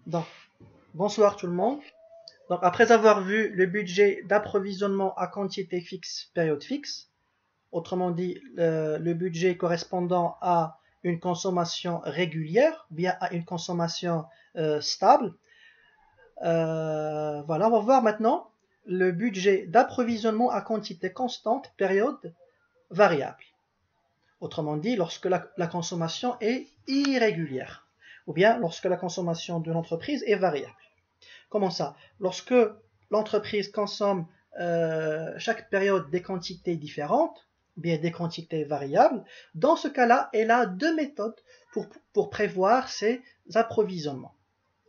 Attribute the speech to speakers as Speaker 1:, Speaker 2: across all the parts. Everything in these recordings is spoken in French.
Speaker 1: Donc, bonsoir tout le monde. Donc, après avoir vu le budget d'approvisionnement à quantité fixe, période fixe, autrement dit, le budget correspondant à une consommation régulière, bien à une consommation stable, voilà, on va voir maintenant le budget d'approvisionnement à quantité constante, période variable. Autrement dit, lorsque la consommation est irrégulière, ou bien lorsque la consommation de l'entreprise est variable. Comment ça? Lorsque l'entreprise consomme chaque période des quantités différentes, bien des quantités variables, dans ce cas-là, elle a deux méthodes pour prévoir ses approvisionnements,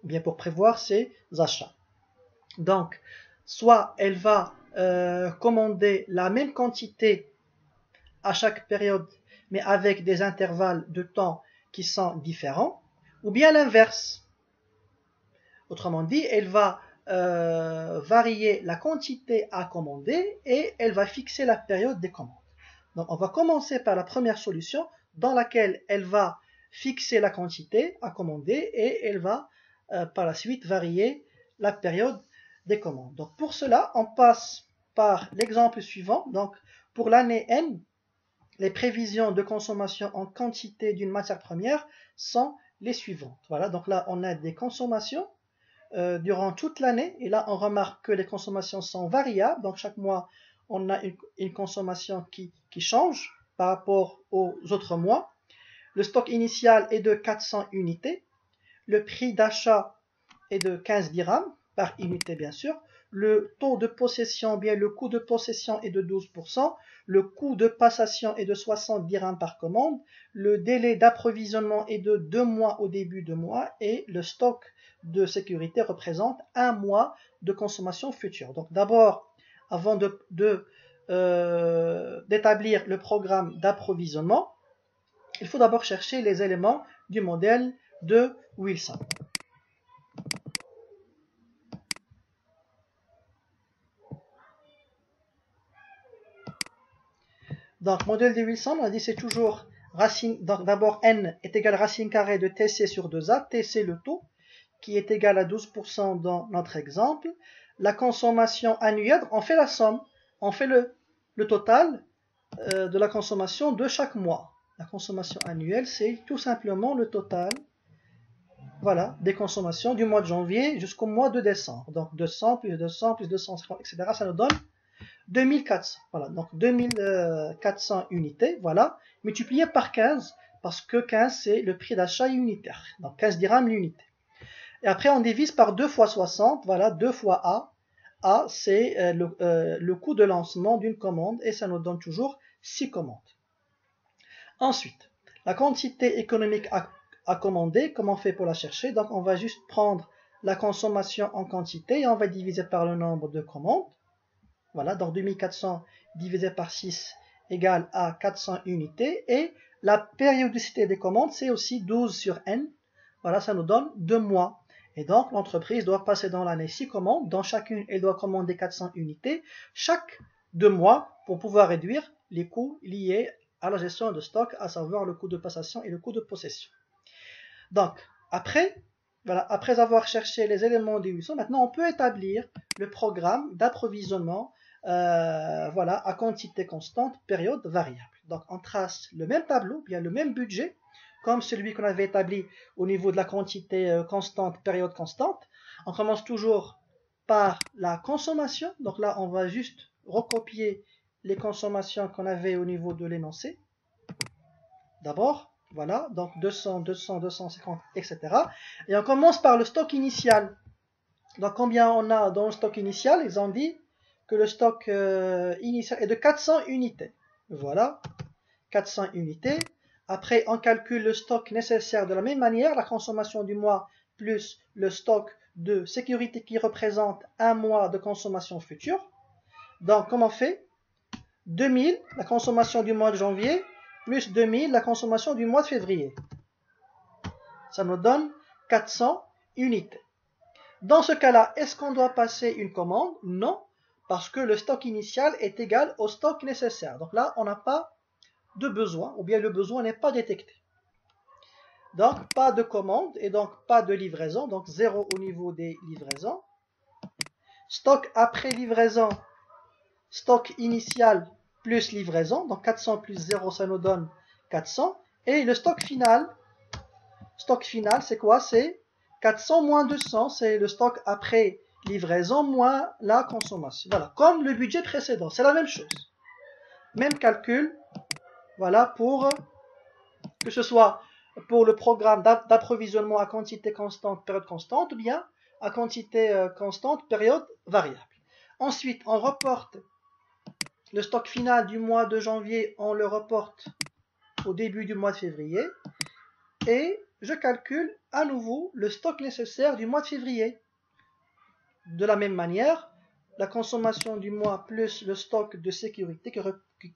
Speaker 1: bien pour prévoir ses achats. Donc, soit elle va commander la même quantité à chaque période, mais avec des intervalles de temps qui sont différents, ou bien l'inverse. Autrement dit, elle va varier la quantité à commander et elle va fixer la période des commandes. Donc on va commencer par la première solution dans laquelle elle va fixer la quantité à commander et elle va par la suite varier la période des commandes. Donc pour cela, on passe par l'exemple suivant. Donc pour l'année N, les prévisions de consommation en quantité d'une matière première sont les suivantes. Voilà, donc là on a des consommations durant toute l'année. Et là, on remarque que les consommations sont variables. Donc, chaque mois, on a une consommation qui change par rapport aux autres mois. Le stock initial est de 400 unités. Le prix d'achat est de 15 dirhams par unité, bien sûr. Le taux de possession, bien le coût de possession est de 12%. Le coût de passation est de 60 dirhams par commande. Le délai d'approvisionnement est de 2 mois au début de mois. Et le stock de sécurité représente 1 mois de consommation future. Donc d'abord, avant d'établir le programme d'approvisionnement, il faut d'abord chercher les éléments du modèle de Wilson. Donc, modèle de Wilson, on a dit c'est toujours racine. Donc, d'abord, n est égal à racine carrée de Tc sur 2a. Tc, le taux, qui est égal à 12% dans notre exemple. La consommation annuelle, on fait la somme. On fait le total de la consommation de chaque mois. La consommation annuelle, c'est tout simplement le total, voilà, des consommations du mois de janvier jusqu'au mois de décembre. Donc 200 plus 200 plus 250, etc. Ça nous donne 2400. Voilà, donc 2400 unités, voilà, multiplié par 15, parce que 15 c'est le prix d'achat unitaire. Donc 15 dirhams l'unité. Et après on divise par 2 fois 60, voilà, 2 fois A. A c'est le coût de lancement d'une commande et ça nous donne toujours 6 commandes. Ensuite, la quantité économique à commander, comment on fait pour la chercher? Donc on va juste prendre la consommation en quantité et on va diviser par le nombre de commandes. Voilà, donc 2400 divisé par 6 égale à 400 unités. Et la périodicité des commandes, c'est aussi 12 sur n. Voilà, ça nous donne 2 mois. Et donc, l'entreprise doit passer dans l'année 6 commandes. Dans chacune, elle doit commander 400 unités chaque 2 mois pour pouvoir réduire les coûts liés à la gestion de stock, à savoir le coût de passation et le coût de possession. Donc, après avoir cherché les éléments des 800, maintenant on peut établir le programme d'approvisionnement voilà, à quantité constante, période variable. Donc on trace le même tableau, bien le même budget, comme celui qu'on avait établi au niveau de la quantité constante, période constante. On commence toujours par la consommation. Donc là, on va juste recopier les consommations qu'on avait au niveau de l'énoncé. D'abord, voilà, donc 200, 200, 250, etc. Et on commence par le stock initial. Donc combien on a dans le stock initial? Ils ont dit que le stock initial est de 400 unités. Voilà, 400 unités. Après, on calcule le stock nécessaire de la même manière, la consommation du mois plus le stock de sécurité qui représente un mois de consommation future. Donc, comment on fait? 2000, la consommation du mois de janvier, plus 2000, la consommation du mois de février. Ça nous donne 400 unités. Dans ce cas-là, est-ce qu'on doit passer une commande? Non, parce que le stock initial est égal au stock nécessaire. Donc là, on n'a pas de besoin, ou bien le besoin n'est pas détecté. Donc, pas de commande et donc pas de livraison. Donc, 0 au niveau des livraisons. Stock après livraison, stock initial plus livraison. Donc, 400 plus 0, ça nous donne 400. Et le stock final, c'est quoi? C'est 400 moins 200. C'est le stock après livraison moins la consommation. Voilà, comme le budget précédent. C'est la même chose. Même calcul. Voilà, pour que ce soit pour le programme d'approvisionnement à quantité constante, période constante, ou bien à quantité constante, période variable. Ensuite, on reporte le stock final du mois de janvier, on le reporte au début du mois de février. Et je calcule à nouveau le stock nécessaire du mois de février. De la même manière, la consommation du mois plus le stock de sécurité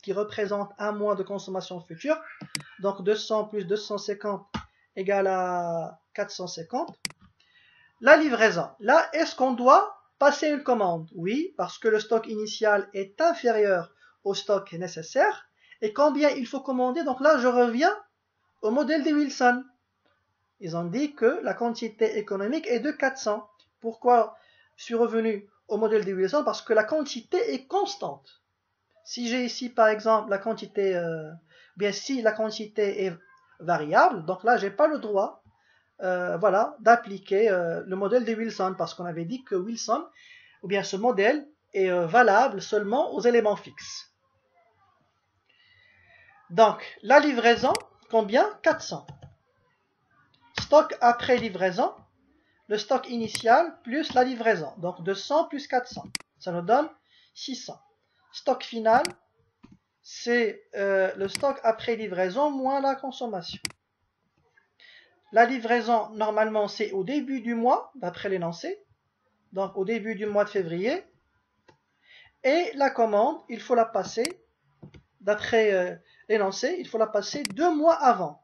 Speaker 1: qui représente un mois de consommation future. Donc 200 plus 250 égale à 450. La livraison. Là, est-ce qu'on doit passer une commande? Oui, parce que le stock initial est inférieur au stock nécessaire. Et combien il faut commander? Donc là, je reviens au modèle de Wilson. Ils ont dit que la quantité économique est de 400. Pourquoi je suis revenu au modèle de Wilson? Parce que la quantité est constante. Si j'ai ici, par exemple, la quantité, bien si la quantité est variable, donc là, j'ai pas le droit, voilà, d'appliquer le modèle de Wilson, parce qu'on avait dit que Wilson, ou bien ce modèle, est valable seulement aux éléments fixes. Donc, la livraison, combien? 400. Stock après livraison, le stock initial plus la livraison. Donc 200 plus 400, ça nous donne 600. Stock final, c'est le stock après livraison moins la consommation. La livraison, normalement, c'est au début du mois, d'après l'énoncé. Donc au début du mois de février. Et la commande, il faut la passer, d'après l'énoncé, il faut la passer 2 mois avant.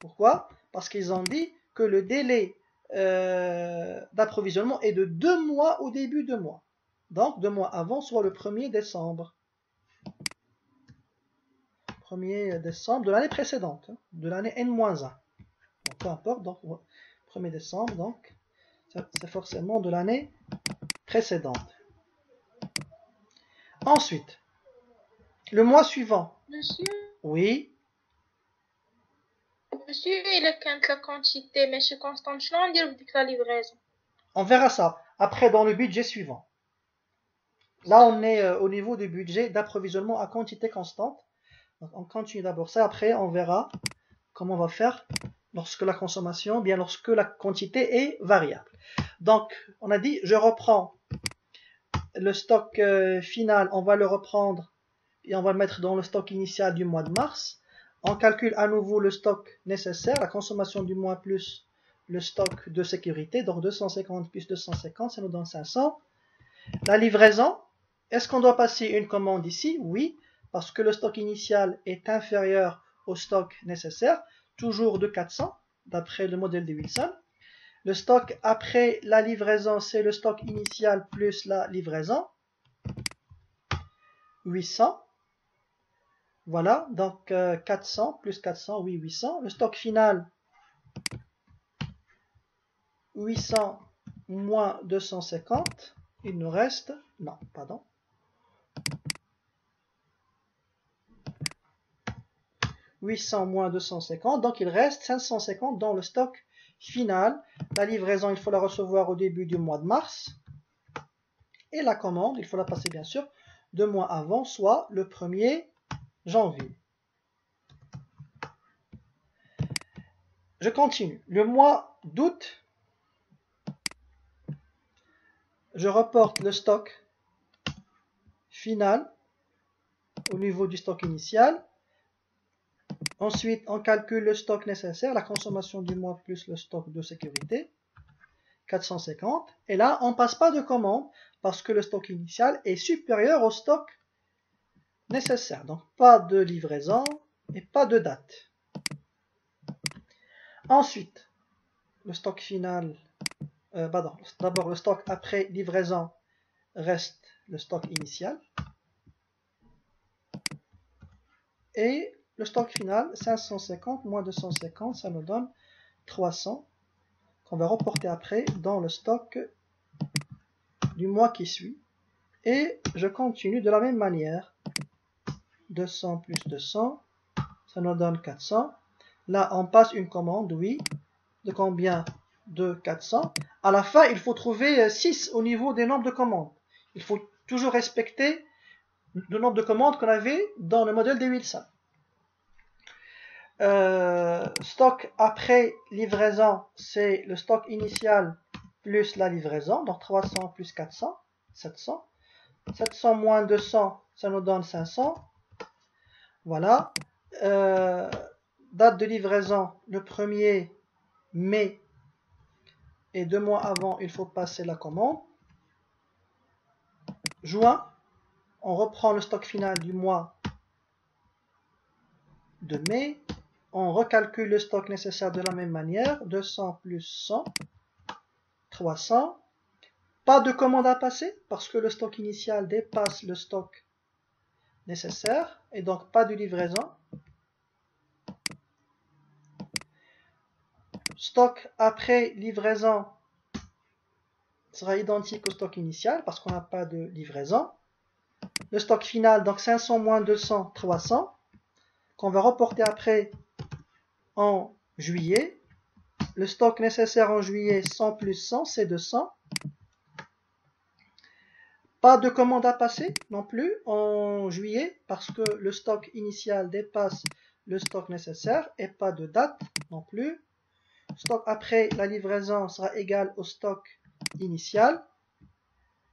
Speaker 1: Pourquoi? Parce qu'ils ont dit que le délai d'approvisionnement est de 2 mois au début de mois. Donc 2 mois avant, soit le 1er décembre. 1er décembre de l'année précédente, de l'année N-1. Donc, peu importe, donc 1er décembre, donc c'est forcément de l'année précédente. Ensuite, le mois suivant.
Speaker 2: Monsieur,
Speaker 1: Oui.
Speaker 2: il est quand la quantité, mais c'est constante, on dirait que la livraison.
Speaker 1: On verra ça après dans le budget suivant. Là, on est au niveau du budget d'approvisionnement à quantité constante. Donc, on continue d'abord ça. Après, on verra comment on va faire lorsque la consommation, bien lorsque la quantité est variable. Donc, on a dit, je reprends le stock final, on va le reprendre et on va le mettre dans le stock initial du mois de mars. On calcule à nouveau le stock nécessaire, la consommation du mois plus le stock de sécurité. Donc 250 plus 250, ça nous donne 500. La livraison, est-ce qu'on doit passer une commande ici? Oui, parce que le stock initial est inférieur au stock nécessaire, toujours de 400, d'après le modèle de Wilson. Le stock après la livraison, c'est le stock initial plus la livraison. 800. Voilà, donc 400 plus 400, oui, 800. Le stock final, 800 moins 250. Il nous reste, non, pardon. 800 moins 250, donc il reste 550 dans le stock final. La livraison, il faut la recevoir au début du mois de mars. Et la commande, il faut la passer bien sûr 2 mois avant, soit le 1er janvier. Je continue. Le mois d'août, je reporte le stock final au niveau du stock initial. Ensuite, on calcule le stock nécessaire, la consommation du mois plus le stock de sécurité, 450. Et là, on ne passe pas de commande parce que le stock initial est supérieur au stock nécessaire. Donc, pas de livraison et pas de date. Ensuite, le stock final, d'abord le stock après livraison reste le stock initial. Et le stock final, 550 moins 250, ça nous donne 300 qu'on va reporter après dans le stock du mois qui suit. Et je continue de la même manière. 200 plus 200, ça nous donne 400. Là, on passe une commande, oui. De combien? De 400. À la fin, il faut trouver 6 au niveau des nombres de commandes. Il faut toujours respecter le nombre de commandes qu'on avait dans le modèle des Wilson. Stock après livraison, c'est le stock initial plus la livraison. Donc 300 plus 400, 700. 700 moins 200, ça nous donne 500. Voilà. Date de livraison, le 1er mai. Et 2 mois avant, il faut passer la commande. Juin, on reprend le stock final du mois de mai. On recalcule le stock nécessaire de la même manière. 200 plus 100, 300. Pas de commande à passer parce que le stock initial dépasse le stock nécessaire et donc pas de livraison. Stock après livraison sera identique au stock initial parce qu'on n'a pas de livraison. Le stock final, donc 500 moins 200, 300, qu'on va reporter après en juillet. Le stock nécessaire en juillet, 100 plus 100, c'est 200. Pas de commande à passer non plus en juillet parce que le stock initial dépasse le stock nécessaire et pas de date non plus. Stock après la livraison sera égal au stock initial.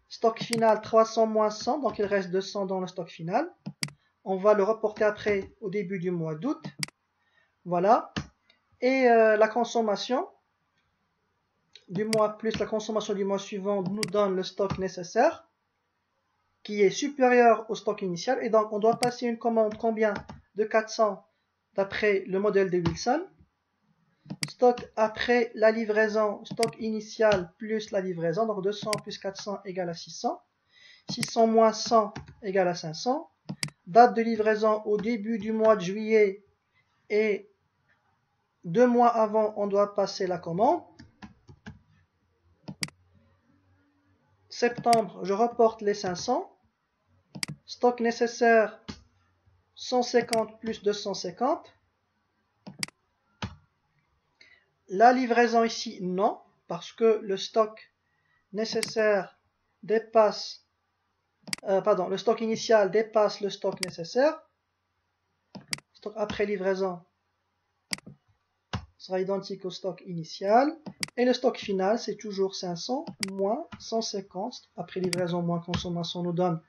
Speaker 1: Stock final 300 moins 100, donc il reste 200 dans le stock final. On va le reporter après au début du mois d'août. Voilà. Et la consommation du mois plus la consommation du mois suivant nous donne le stock nécessaire qui est supérieur au stock initial. Et donc on doit passer une commande combien? De 400 d'après le modèle de Wilson. Stock après la livraison, stock initial plus la livraison, donc 200 plus 400 égale à 600. 600 moins 100 égale à 500. Date de livraison au début du mois de juillet et 2 mois avant, on doit passer la commande. Septembre, je reporte les 500. Stock nécessaire, 150 plus 250. La livraison ici, non, parce que le stock nécessaire dépasse, le stock initial dépasse le stock nécessaire. Stock après livraison sera identique au stock initial. Et le stock final, c'est toujours 500 moins 150. Après livraison moins consommation nous donne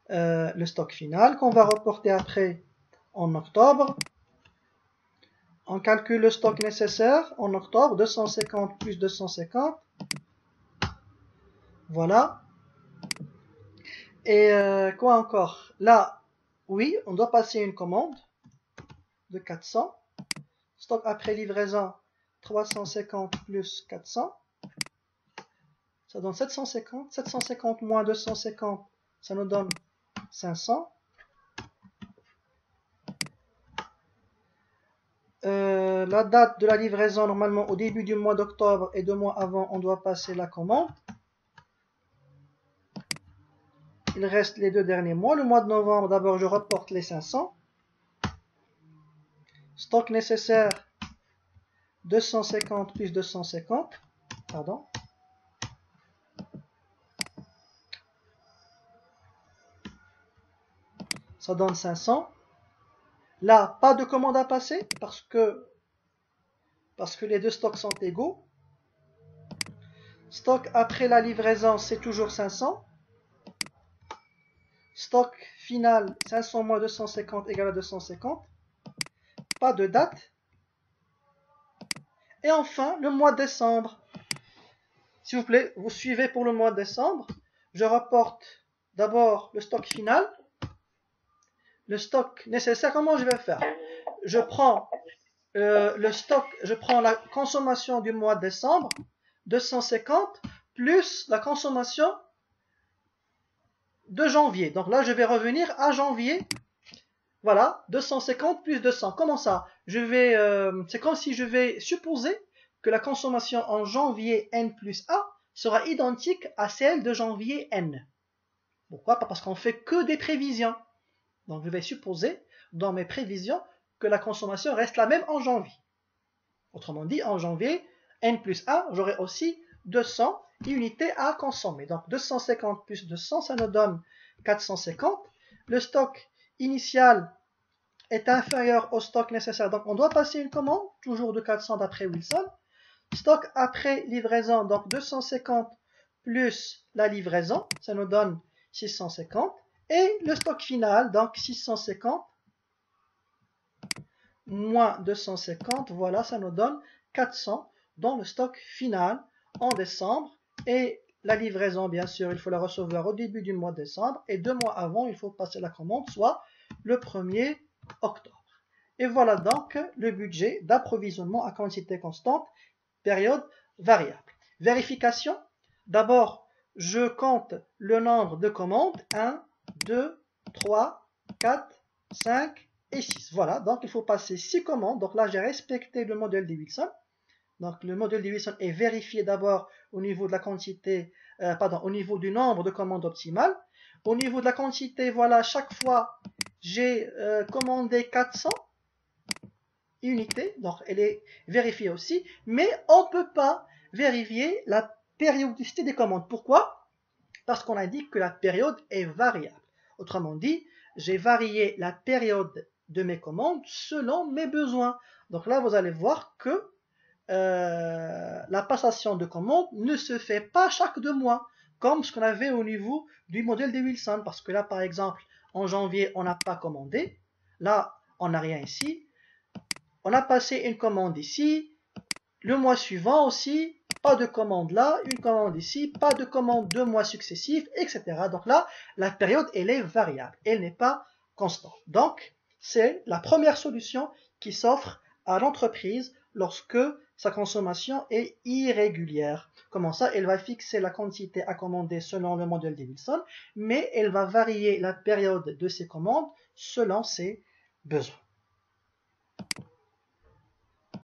Speaker 1: le stock final qu'on va reporter après en octobre. On calcule le stock nécessaire en octobre, 250 plus 250. Voilà. Et quoi encore? Là, oui, on doit passer une commande de 400. Stock après livraison, 350 plus 400. Ça donne 750. 750 moins 250, ça nous donne 500. La date de la livraison, normalement au début du mois d'octobre et 2 mois avant, on doit passer la commande. Il reste les 2 derniers mois. Le mois de novembre, d'abord, je reporte les 500. Stock nécessaire, 250 plus 250. Pardon. Ça donne 500. Là, pas de commande à passer parce que les deux stocks sont égaux. Stock après la livraison, c'est toujours 500. Stock final, 500 moins 250 égale à 250. Pas de date. Et enfin, le mois de décembre. S'il vous plaît, vous suivez pour le mois de décembre. Je rapporte d'abord le stock final. Le stock nécessaire, comment je vais faire? Je prends le stock, je prends la consommation du mois de décembre, 250, plus la consommation de janvier. Donc là, je vais revenir à janvier. Voilà, 250 plus 200. Comment ça? C'est comme si je vais supposer que la consommation en janvier N plus A sera identique à celle de janvier N. Pourquoi? Parce qu'on fait que des prévisions. Donc je vais supposer dans mes prévisions que la consommation reste la même en janvier. Autrement dit, en janvier, N plus A, j'aurai aussi 200 unités à consommer. Donc 250 plus 200, ça nous donne 450. Le stock initial est inférieur au stock nécessaire. Donc on doit passer une commande, toujours de 400 d'après Wilson. Stock après livraison, donc 250 plus la livraison, ça nous donne 650. Et le stock final, donc 650 moins 250, voilà, ça nous donne 400 dans le stock final en décembre. Et la livraison, bien sûr, il faut la recevoir au début du mois de décembre. Et 2 mois avant, il faut passer la commande, soit le 1er octobre. Et voilà donc le budget d'approvisionnement à quantité constante, période variable. Vérification. D'abord, je compte le nombre de commandes. 1, 2, 3, 4, 5 et 6. Voilà, donc il faut passer 6 commandes. Donc là, j'ai respecté le modèle de Wilson. Donc le modèle de Wilson est vérifié d'abord au niveau de la quantité, au niveau du nombre de commandes optimales. Au niveau de la quantité, voilà, chaque fois, j'ai commandé 400 unités, donc elle est vérifiée aussi, mais on ne peut pas vérifier la périodicité des commandes. Pourquoi? Parce qu'on a dit que la période est variable. Autrement dit, j'ai varié la période de mes commandes selon mes besoins. Donc là, vous allez voir que la passation de commandes ne se fait pas chaque 2 mois, comme ce qu'on avait au niveau du modèle de Wilson. Parce que là, par exemple, en janvier, on n'a pas commandé. Là, on n'a rien ici. On a passé une commande ici. Le mois suivant aussi, pas de commande là, une commande ici, pas de commande 2 mois successifs, etc. Donc là, la période, elle est variable. Elle n'est pas constante. Donc, c'est la première solution qui s'offre à l'entreprise lorsque sa consommation est irrégulière. Comment ça? Elle va fixer la quantité à commander selon le modèle de Wilson, mais elle va varier la période de ses commandes selon ses besoins.